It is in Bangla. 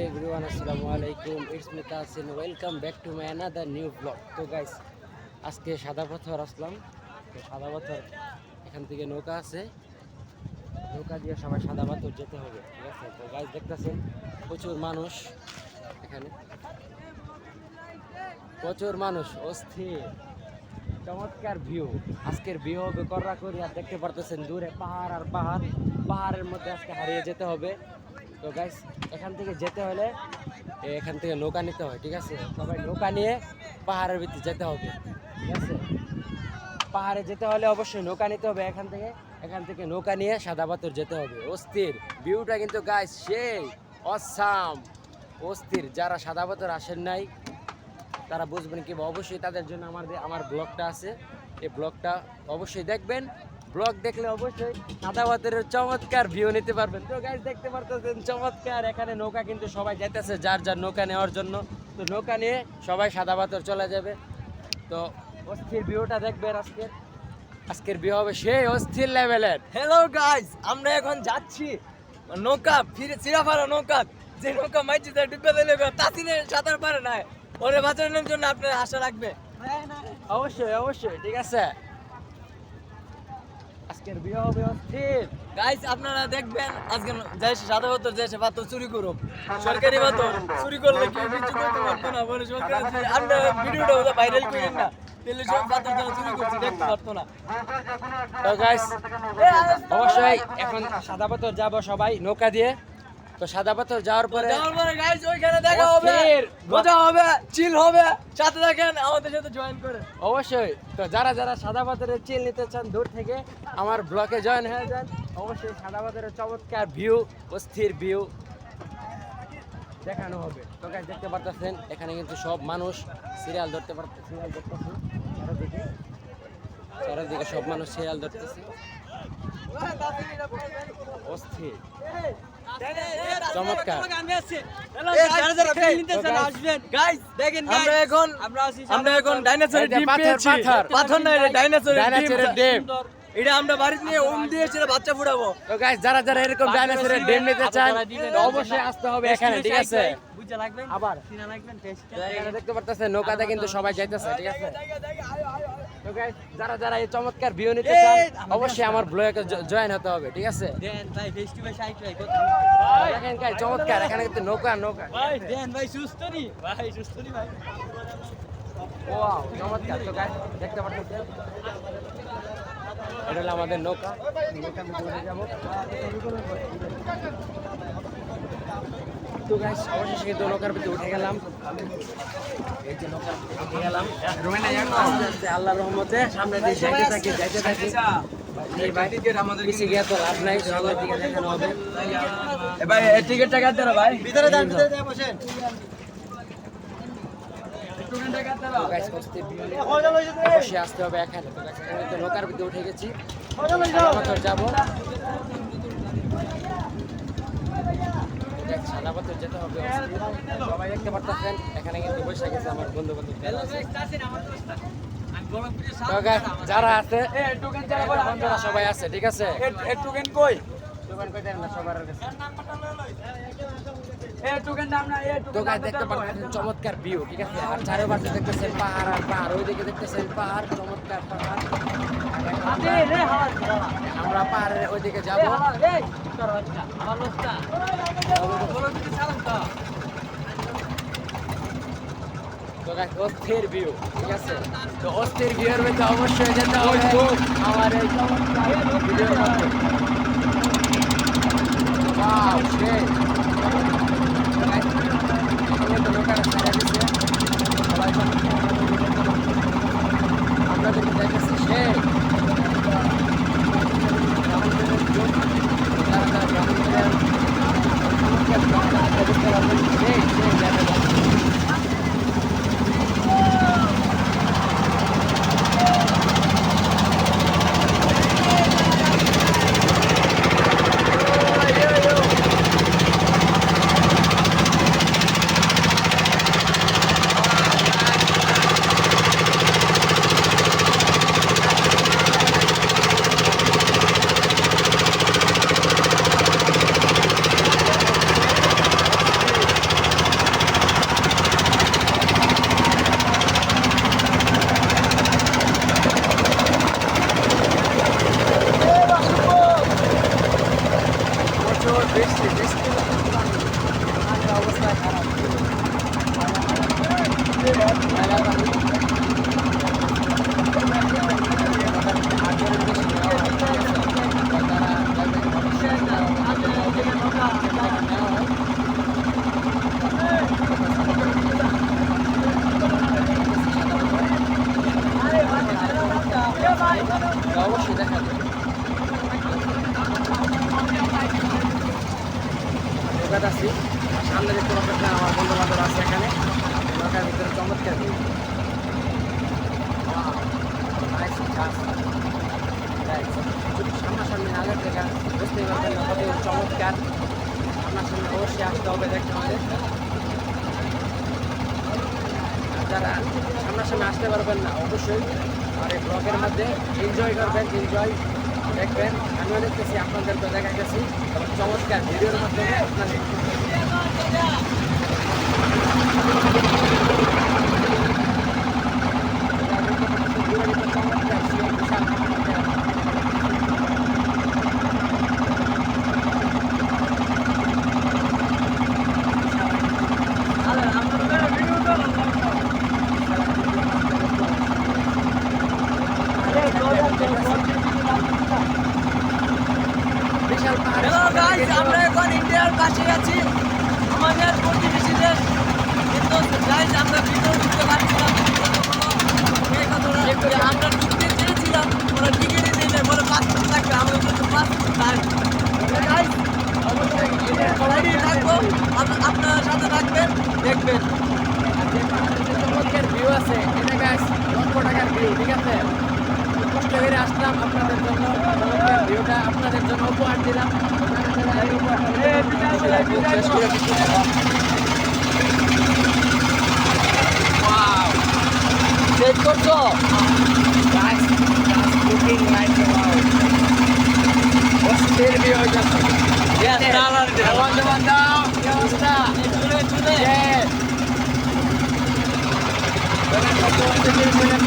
everyone, assalamu alaikum. It's me Tasin. Welcome back to my another new vlog. তো গাইস আজকে সাদা পাথর আসলাম। তো সাদা পাথর এখান থেকে নৌকা আছে, নৌকা দিয়ে সবাই সাদা পাথর যেতে হবে, ঠিক আছে? তো গাইস দেখতেছেন প্রচুর মানুষ এখানে, প্রচুর মানুষ, অস্থির চমৎকার ভিউ। আজকের ভিউ হবে কররা করি, আর দেখতে পারতেছেন দূরে পাহাড় আর পাহাড়, পাহাড়ের মধ্যে আজকে হারিয়ে যেতে হবে। তো গাইস এখান থেকে যেতে হলে এখান থেকে নৌকা নিতে হয়, ঠিক আছে? সবাই নৌকা নিয়ে পাহাড়ের ভিতরে যেতে হবে, ঠিক আছে? পাহাড়ে যেতে হলে অবশ্যই নৌকা নিতে হবে এখান থেকে নৌকা নিয়ে সাদা পাথর যেতে হবে। অস্থির ভিউটা কিন্তু গাইস সেই অসাম, অস্থির। যারা সাদা পাথর আসেন নাই তারা বুঝবেন কি, অবশ্যই তাদের জন্য আমার ব্লগটা আছে, এই ব্লগটা অবশ্যই দেখবেন। ব্লগ দেখলে অবশ্যই সাদা পাথরের চমৎকার ভিউ নিতে পারবেন। তো গাইস দেখতে পারতেছেন চমৎকার এখানে নৌকা কিন্তু সবাই যাইতেছে যার যার নৌকা নেওয়ার জন্য। তো নৌকা নিয়ে সবাই সাদা পাথর চলে যাবে। তো অস্থির ভিউটা দেখবেন, আজকের ভিউ হবে সেই অস্থির লেভেলের। হ্যালো গাইস, আমরা এখন যাচ্ছি নৌকা ফিরে চিরাপাড়া নৌকা, যে নৌকা মাইছি ডুবে দিলে তাসিনে সাঁতার পারে না, ওরে বাঁচানোর জন্য আপনার আশা রাখবে। অবশ্যই অবশ্যই, ঠিক আছে? আজকের ভিউ হবে অস্থির। গাইস আপনারা দেখবেন আজকে যাই সাদা পাথর যে পাথর চুরি করুক, সরকারি পাথর চুরি করলে কি কিছু করতে পারতো না, বলে সরকার আমরা ভিডিওটা ভাইরাল করেন না, তাহলে সব পাথর যারা চুরি করছে দেখতে পারতো না। তো গাইস অবশ্যই এখন সাদা পাথর যাব সবাই নৌকা দিয়ে। তো সাদা পাথর যাওয়ার পরে গাইস ওইখানে দেখা হবে, মজা হবে, চিল হবে, সাথে থাকেন, আমাদের সাথে জয়েন করে অবশ্যই। তো যারা যারা সাদা পাথরের চিল নিতে চান দূর থেকে আমার ব্লগে জয়েন হয়ে যান। অবশ্যই সাদা পাথরের চমৎকার ভিউ, অস্থির ভিউ দেখানো হবে। তো গাইস দেখতে পারতেছেন এখানে কিন্তু সব মানুষ সিরিয়াল ধরতেছে, চারিদিকে সব মানুষ সিরিয়াল ধরতেছে, অস্থির চমৎকার। আমরা এখন ডাইনোসরের ডিম পেয়েছি, পাথর না, এটা ডাইনোসরের ডিম। এটা আমরা বাড়িতে নিয়ে ওম দিয়ে বাচ্চা ফুটাবো। তো গাইস যারা যারা এরকম ডাইনোসরের ডিম নিতে চান অবশ্যই আসতে হবে এখানে, ঠিক আছে? আবার এখানে দেখতে পারতেছেন নৌকাতে কিন্তু সবাই যাইতেছে, ঠিক আছে? তো গাইস যারা যারা এই চমৎকার ভিউ নিতে চান অবশ্যই আমার ব্লগে জয়েন হতে হবে, ঠিক আছে? দেখেন গাইস চমৎকার এখানে কিন্তু নৌকা ওয়াও চমৎকার। তো গাইস দেখতে পাচ্ছেন এটা হলো আমাদের নৌকা, নৌকার মধ্যে উঠে যাবো। তো গাইস অবশেষে কিন্তু নৌকার ভিতরে উঠে গেলাম, এই যে নৌকার ভিতরে উঠে গেলাম। আস্তে আস্তে আল্লাহর রহমতে সামনে দিয়ে যাইতে থাকি। এই বাইরে পিছে গিয়ে তো লাভ নাই, সামনের দিকে দেখানো হবে। ভাই টিকিটটা কাটতে না ভাই, ভিতরে যান, বসেন। অবশ্যই আসতে হবে এখানে। তো নৌকার ভিতরে উঠে গেছি, যাবো সাদা পাথর যেতে হবে। সবাই দেখতে পারতেছেন এখানে কিন্তু বসে গেছে আমার বন্ধু বান্ধব যারা আছে, বন্ধুরা সবাই আছে, ঠিক আছে? টোকেন কই? টোকেন কই দেন না সবার কাছে। তো গাইস দেখতে পাচ্ছেন চমৎকার ভিউ, ঠিক আছে? আর চারপাশে দেখতেছেন পাহাড় আর পাহাড়, ওইদিকে দেখতেছেন পাহাড়, চমৎকার পাহাড়। আমরা পাহাড়ের ওইদিকে যাবো। তো গাইস অস্থির ভিউ, ঠিক আছে? তো অস্থির ভিউর মধ্যে অবশ্যই যেতে হবে আমার এই চমৎকার ভিডিওর মধ্যে। ওয়াও সেই আমরা যদি দেখেছি সেই যেতেছি। আর সামনে দেখতে পাচ্ছেন আমার বন্ধু বান্ধব আছে এখানে, এলাকার ভিতরে চমৎকার ভিউ। সামনাসামনি না দেখলে বুঝতেই পারবেন না কত চমৎকার। সামনাসামনি অবশ্যই আসতে হবে দেখতে আমাদের। যারা সামনাসামনি আসতে পারবেন না অবশ্যই আর এই ব্লগের মধ্যে এনজয় করবেন, এনজয় দেখবেন। আমিও দেখতেছি, আপনাদেরকে দেখাইতেছি চমৎকার ভিডিওর মাধ্যমে আপনাদের। বিশাল পাহাড়। হ্যালো গাইস, আমরা এখন ইন্ডিয়ার পাশে আছি, আমাদের প্রতিবেশী দেশ। কিন্তু গাইস আমরা ভিতরে ঢুকতে পারছিলাম না। আমরা ঢুকতে চেয়েছিলাম, ওরা টিকিটই দিই নাই, বলে 5 মিনিট লাগবে। আমাদের কাছে 5 মিনিট টাইম। গাইস অবশ্যই রেডি থাকবো, আপনারা সাথে থাকবেন, দেখবেন। যে পাহাড়ের যে চমৎকার ভিউ আছে এটা গাছ লক্ষ টাকার ভিউ, ঠিক আছে। কষ্ট করে আসলাম আপনাদের জন্য, চমৎকার ভিউটা আপনাদের জন্য উপহার দিলাম। চেক করছো? Guys, just looking like wow. অস্থির ভিউ হইতেছে। Yes, dollar. বন্ধু বান্ধব কি অবস্থা? চলে Yes. Dengan foto-foto di film